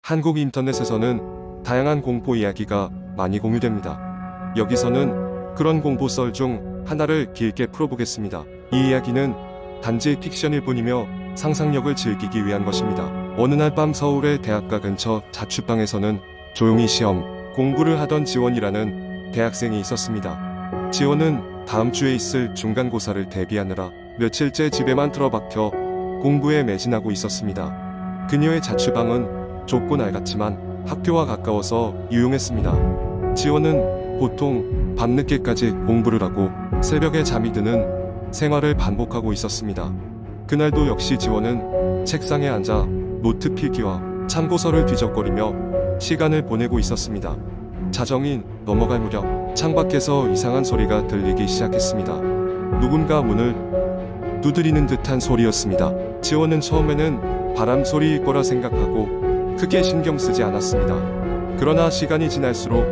한국 인터넷에서는 다양한 공포 이야기가 많이 공유됩니다. 여기서는 그런 공포 썰 중 하나를 길게 풀어보겠습니다. 이 이야기는 단지 픽션일 뿐이며 상상력을 즐기기 위한 것입니다. 어느 날 밤 서울의 대학가 근처 자취방에서는 조용히 시험 공부를 하던 지원이라는 대학생이 있었습니다. 지원은 다음 주에 있을 중간고사를 대비하느라 며칠째 집에만 틀어박혀 공부에 매진하고 있었습니다. 그녀의 자취방은 좁고 낡았지만 학교와 가까워서 유용했습니다. 지원은 보통 밤늦게까지 공부를 하고 새벽에 잠이 드는 생활을 반복하고 있었습니다. 그날도 역시 지원은 책상에 앉아 노트 필기와 참고서를 뒤적거리며 시간을 보내고 있었습니다. 자정이 넘어갈 무렵 창밖에서 이상한 소리가 들리기 시작했습니다. 누군가 문을 두드리는 듯한 소리였습니다. 지원은 처음에는 바람 소리일 거라 생각하고 크게 신경 쓰지 않았습니다. 그러나 시간이 지날수록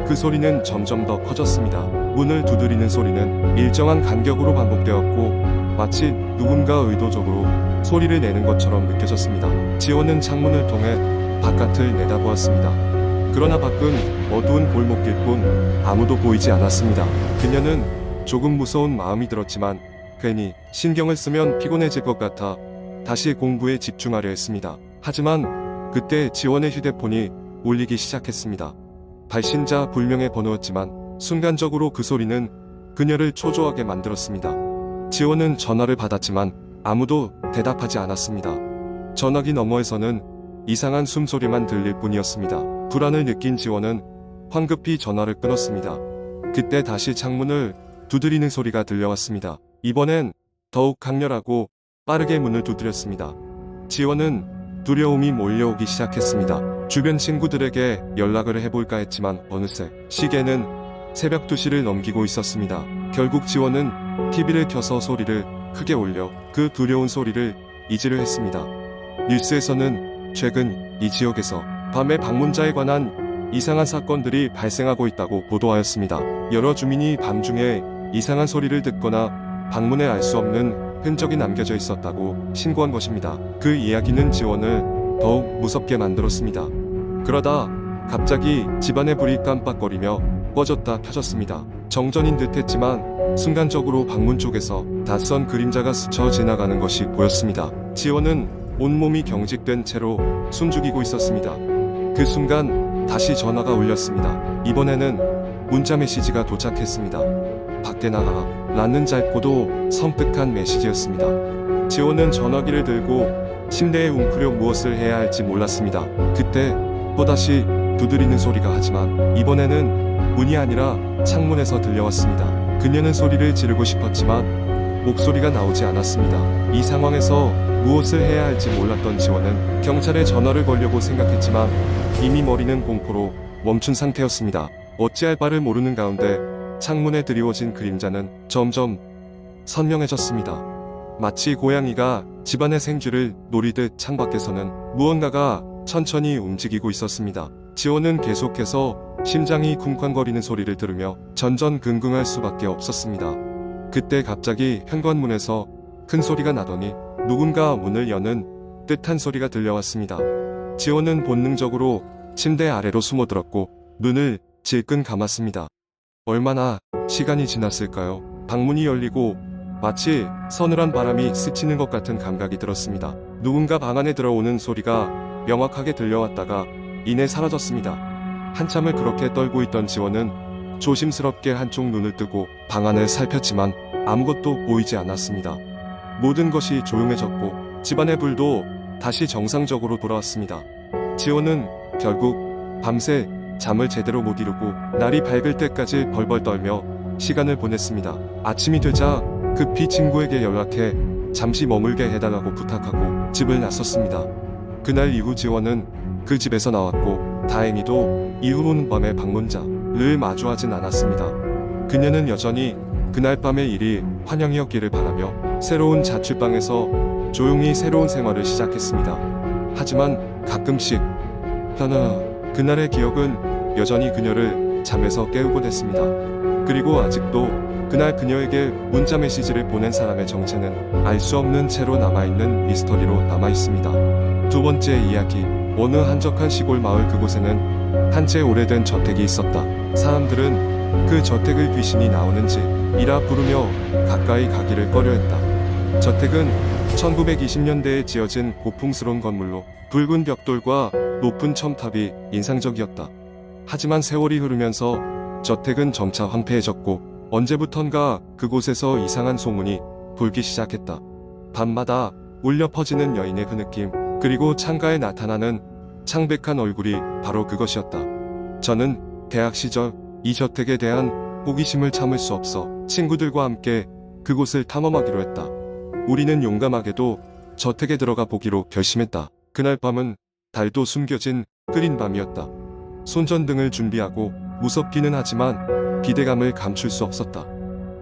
그 소리는 점점 더 커졌습니다. 문을 두드리는 소리는 일정한 간격으로 반복되었고 마치 누군가 의도적으로 소리를 내는 것처럼 느껴졌습니다. 지원은 창문을 통해 바깥을 내다보았습니다. 그러나 밖은 어두운 골목길 뿐 아무도 보이지 않았습니다. 그녀는 조금 무서운 마음이 들었지만 괜히 신경을 쓰면 피곤해질 것 같아 다시 공부에 집중하려 했습니다. 하지만 그때 지원의 휴대폰이 울리기 시작했습니다. 발신자 불명의 번호였지만 순간적으로 그 소리는 그녀를 초조하게 만들었습니다. 지원은 전화를 받았지만 아무도 대답하지 않았습니다. 전화기 너머에서는 이상한 숨소리만 들릴 뿐이었습니다. 불안을 느낀 지원은 황급히 전화를 끊었습니다. 그때 다시 창문을 두드리는 소리가 들려왔습니다. 이번엔 더욱 강렬하고 빠르게 문을 두드렸습니다. 지원은 두려움이 몰려오기 시작했습니다. 주변 친구들에게 연락을 해볼까 했지만 어느새 시계는 새벽 2시를 넘기고 있었습니다. 결국 지원은 TV를 켜서 소리를 크게 올려 그 두려운 소리를 잊으려 했습니다. 뉴스에서는 최근 이 지역에서 밤에 방문자에 관한 이상한 사건들이 발생하고 있다고 보도하였습니다. 여러 주민이 밤중에 이상한 소리를 듣거나 방문에 알 수 없는 흔적이 남겨져 있었다고 신고한 것입니다. 그 이야기는 지원을 더욱 무섭게 만들었습니다. 그러다 갑자기 집안의 불이 깜빡거리며 꺼졌다 켜졌습니다. 정전인 듯 했지만 순간적으로 방문 쪽에서 낯선 그림자가 스쳐 지나가는 것이 보였습니다. 지원은 온몸이 경직된 채로 숨죽이고 있었습니다. 그 순간 다시 전화가 울렸습니다. 이번에는 문자 메시지가 도착했습니다. 밖에 나가 라는 짧고도 섬뜩한 메시지였습니다. 지원은 전화기를 들고 침대에 웅크려 무엇을 해야 할지 몰랐습니다. 그때 또다시 두드리는 소리가 하지만 이번에는 문이 아니라 창문에서 들려왔습니다. 그녀는 소리를 지르고 싶었지만 목소리가 나오지 않았습니다. 이 상황에서 무엇을 해야 할지 몰랐던 지원은 경찰에 전화를 걸려고 생각했지만 이미 머리는 공포로 멈춘 상태였습니다. 어찌할 바를 모르는 가운데 창문에 드리워진 그림자는 점점 선명해졌습니다. 마치 고양이가 집안의 생쥐를 노리듯 창밖에서는 무언가가 천천히 움직이고 있었습니다. 지원은 계속해서 심장이 쿵쾅거리는 소리를 들으며 전전긍긍할 수밖에 없었습니다. 그때 갑자기 현관문에서 큰 소리가 나더니 누군가 문을 여는 듯한 소리가 들려왔습니다. 지원은 본능적으로 침대 아래로 숨어들었고 눈을 질끈 감았습니다. 얼마나 시간이 지났을까요? 방문이 열리고 마치 서늘한 바람이 스치는 것 같은 감각이 들었습니다. 누군가 방 안에 들어오는 소리가 명확하게 들려왔다가 이내 사라졌습니다. 한참을 그렇게 떨고 있던 지원은 조심스럽게 한쪽 눈을 뜨고 방 안을 살폈지만 아무것도 보이지 않았습니다. 모든 것이 조용해졌고 집안의 불도 다시 정상적으로 돌아왔습니다. 지원은 결국 밤새 잠을 제대로 못 이루고 날이 밝을 때까지 벌벌 떨며 시간을 보냈습니다. 아침이 되자 급히 친구에게 연락해 잠시 머물게 해달라고 부탁하고 집을 나섰습니다. 그날 이후 지원은 그 집에서 나왔고 다행히도 이후로는 밤에 방문자를 마주하진 않았습니다. 그녀는 여전히 그날 밤의 일이 환영이었기를 바라며 새로운 자취방에서 조용히 새로운 생활을 시작했습니다. 하지만 가끔씩 그날의 기억은 여전히 그녀를 잠에서 깨우곤 했습니다. 그리고 아직도 그날 그녀에게 문자 메시지를 보낸 사람의 정체는 알 수 없는 채로 남아있는 미스터리로 남아있습니다. 두 번째 이야기, 어느 한적한 시골 마을 그곳에는 한 채 오래된 저택이 있었다. 사람들은 그 저택을 귀신이 나오는지 이라 부르며 가까이 가기를 꺼려했다. 저택은 1920년대에 지어진 고풍스러운 건물로 붉은 벽돌과 높은 첨탑이 인상적이었다. 하지만 세월이 흐르면서 저택은 점차 황폐해졌고 언제부턴가 그곳에서 이상한 소문이 돌기 시작했다. 밤마다 울려 퍼지는 여인의 그 느낌, 그리고 창가에 나타나는 창백한 얼굴이 바로 그것이었다. 저는 대학 시절 이 저택에 대한 호기심을 참을 수 없어 친구들과 함께 그곳을 탐험하기로 했다. 우리는 용감하게도 저택에 들어가 보기로 결심했다. 그날 밤은 달도 숨겨진 흐린 밤이었다. 손전등을 준비하고 무섭기는 하지만 기대감을 감출 수 없었다.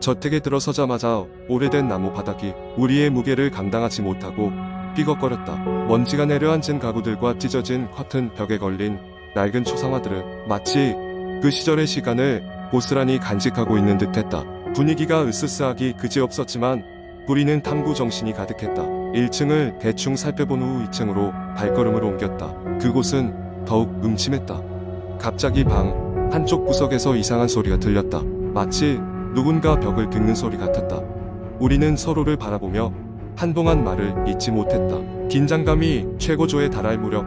저택에 들어서자마자 오래된 나무 바닥이 우리의 무게를 감당하지 못하고 삐걱거렸다. 먼지가 내려앉은 가구들과 찢어진 커튼 벽에 걸린 낡은 초상화들은 마치 그 시절의 시간을 고스란히 간직하고 있는 듯했다. 분위기가 으스스하기 그지없었지만 우리는 탐구 정신이 가득했다. 1층을 대충 살펴본 후 2층으로 발걸음을 옮겼다. 그곳은 더욱 음침했다. 갑자기 방 한쪽 구석에서 이상한 소리가 들렸다. 마치 누군가 벽을 긁는 소리 같았다. 우리는 서로를 바라보며 한동안 말을 잇지 못했다. 긴장감이 최고조에 달할 무렵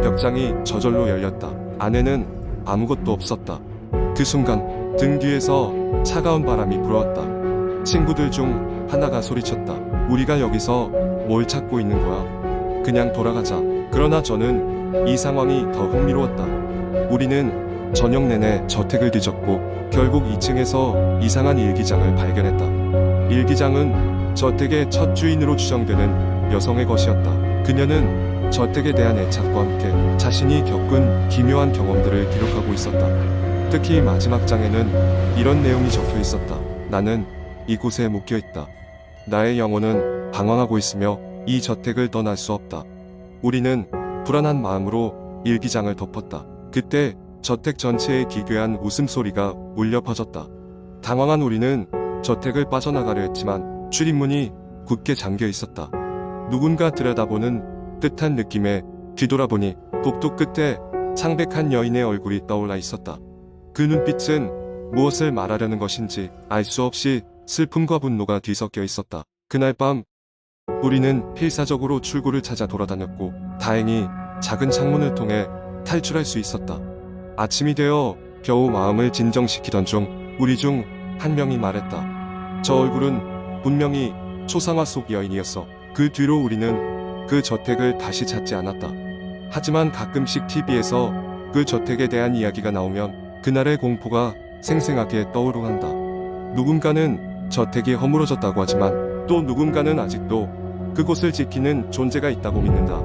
벽장이 저절로 열렸다. 안에는 아무것도 없었다. 그 순간 등 뒤에서 차가운 바람이 불어왔다. 친구들 중 하나가 소리쳤다. 우리가 여기서 뭘 찾고 있는 거야? 그냥 돌아가자. 그러나 저는 이 상황이 더 흥미로웠다. 우리는 저녁 내내 저택을 뒤졌고 결국 2층에서 이상한 일기장을 발견했다. 일기장은 저택의 첫 주인으로 추정되는 여성의 것이었다. 그녀는 저택에 대한 애착과 함께 자신이 겪은 기묘한 경험들을 기록하고 있었다. 특히 마지막 장에는 이런 내용이 적혀 있었다. 나는 이곳에 묶여 있다. 나의 영혼은 방황하고 있으며 이 저택을 떠날 수 없다. 우리는 불안한 마음으로 일기장을 덮었다. 그때 저택 전체에 기괴한 웃음소리가 울려 퍼졌다. 당황한 우리는 저택을 빠져나가려 했지만 출입문이 굳게 잠겨 있었다. 누군가 들여다보는 듯한 느낌에 뒤돌아보니 복도 끝에 창백한 여인의 얼굴이 떠올라 있었다. 그 눈빛은 무엇을 말하려는 것인지 알 수 없이 슬픔과 분노가 뒤섞여 있었다. 그날 밤 우리는 필사적으로 출구를 찾아 돌아다녔고 다행히 작은 창문을 통해 탈출할 수 있었다. 아침이 되어 겨우 마음을 진정시키던 중 우리 중 한 명이 말했다. 저 얼굴은 분명히 초상화 속 여인이었어. 그 뒤로 우리는 그 저택을 다시 찾지 않았다. 하지만 가끔씩 TV에서 그 저택에 대한 이야기가 나오면 그날의 공포가 생생하게 떠오르간다. 누군가는 저택이 허물어졌다고 하지만 또 누군가는 아직도 그곳을 지키는 존재가 있다고 믿는다.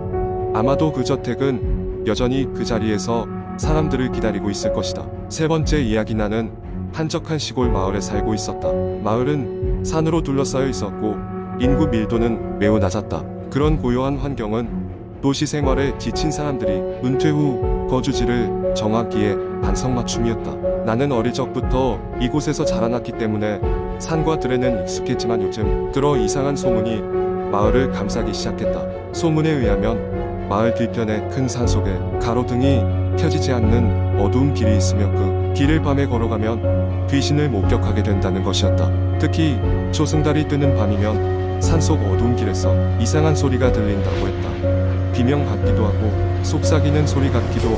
아마도 그 저택은 여전히 그 자리에서 사람들을 기다리고 있을 것이다. 세 번째 이야기. 나는 한적한 시골 마을에 살고 있었다. 마을은 산으로 둘러싸여 있었고 인구 밀도는 매우 낮았다. 그런 고요한 환경은 도시 생활에 지친 사람들이 은퇴 후 거주지를 정하기에 반성맞춤이었다. 나는 어릴 적부터 이곳에서 자라났기 때문에 산과 들에는 익숙했지만 요즘 들어 이상한 소문이 마을을 감싸기 시작했다. 소문에 의하면 마을 뒤편의 큰 산속에 가로등이 켜지지 않는 어두운 길이 있으며 그 길을 밤에 걸어가면 귀신을 목격하게 된다는 것이었다. 특히 조승달이 뜨는 밤이면 산속 어두운 길에서 이상한 소리가 들린다고 했다. 비명 같기도 하고 속삭이는 소리 같기도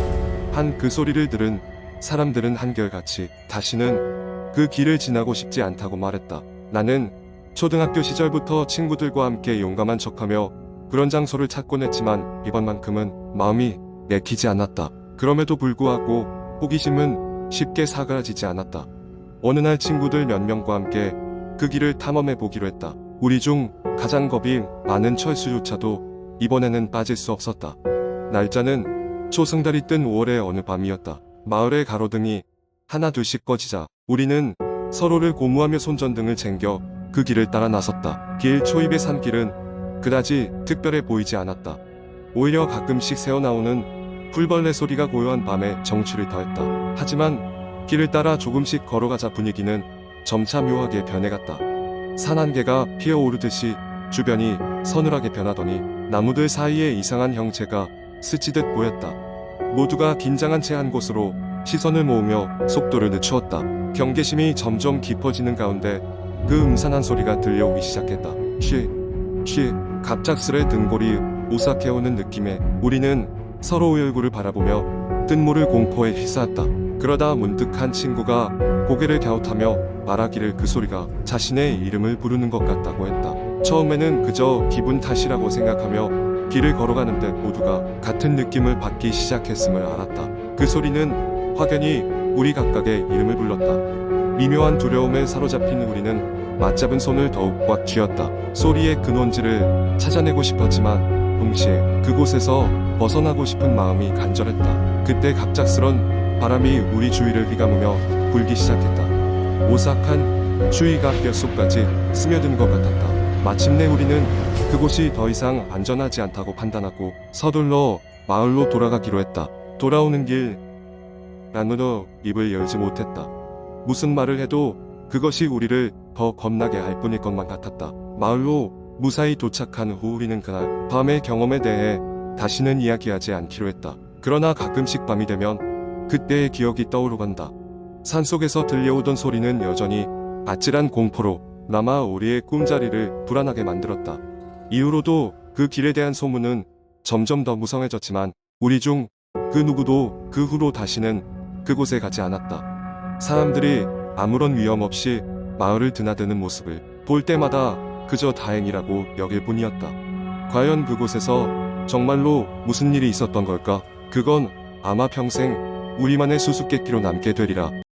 한 그 소리를 들은 사람들은 한결같이 다시는 그 길을 지나고 싶지 않다고 말했다. 나는 초등학교 시절부터 친구들과 함께 용감한 척하며 그런 장소를 찾곤 했지만 이번만큼은 마음이 내키지 않았다. 그럼에도 불구하고 호기심은 쉽게 사그라지지 않았다. 어느 날 친구들 몇 명과 함께 그 길을 탐험해 보기로 했다. 우리 중 가장 겁이 많은 철수조차도 이번에는 빠질 수 없었다. 날짜는 초승달이 뜬 5월의 어느 밤이었다. 마을의 가로등이 하나 둘씩 꺼지자 우리는 서로를 고무하며 손전등을 챙겨 그 길을 따라 나섰다. 길 초입의 산길은 그다지 특별해 보이지 않았다. 오히려 가끔씩 새어나오는 풀벌레 소리가 고요한 밤에 정취를 더했다. 하지만 길을 따라 조금씩 걸어가자 분위기는 점차 묘하게 변해갔다. 산 한개가 피어오르듯이 주변이 서늘하게 변하더니 나무들 사이에 이상한 형체가 스치듯 보였다. 모두가 긴장한 채 한 곳으로 시선을 모으며 속도를 늦추었다. 경계심이 점점 깊어지는 가운데 그 음산한 소리가 들려오기 시작했다. 쉬, 갑작스레 등골이 오싹해오는 느낌에 우리는 서로의 얼굴을 바라보며 뜻모를 공포에 휩싸였다. 그러다 문득 한 친구가 고개를 갸웃하며 말하기를 그 소리가 자신의 이름을 부르는 것 같다고 했다. 처음에는 그저 기분 탓이라고 생각하며 길을 걸어가는데 모두가 같은 느낌을 받기 시작했음을 알았다. 그 소리는 확연히 우리 각각의 이름을 불렀다. 미묘한 두려움에 사로잡힌 우리는 맞잡은 손을 더욱 꽉 쥐었다. 소리의 근원지를 찾아내고 싶었지만 동시에 그곳에서 벗어나고 싶은 마음이 간절했다. 그때 갑작스런 바람이 우리 주위를 휘감으며 불기 시작했다. 오싹한 추위가 뼛속까지 스며든 것 같았다. 마침내 우리는 그곳이 더 이상 안전하지 않다고 판단하고 서둘러 마을로 돌아가기로 했다. 돌아오는 길 나누어 입을 열지 못했다. 무슨 말을 해도 그것이 우리를 더 겁나게 할 뿐일 것만 같았다. 마을로 무사히 도착한 후 우리는 그날 밤의 경험에 대해 다시는 이야기하지 않기로 했다. 그러나 가끔씩 밤이 되면 그때의 기억이 떠오르간다. 산속에서 들려오던 소리는 여전히 아찔한 공포로 남아 우리의 꿈자리를 불안하게 만들었다. 이후로도 그 길에 대한 소문은 점점 더 무성해졌지만 우리 중 그 누구도 그 후로 다시는 그곳에 가지 않았다. 사람들이 아무런 위험 없이 마을을 드나드는 모습을 볼 때마다 그저 다행이라고 여길 뿐이었다. 과연 그곳에서 정말로 무슨 일이 있었던 걸까? 그건 아마 평생 우리만의 수수께끼로 남게 되리라.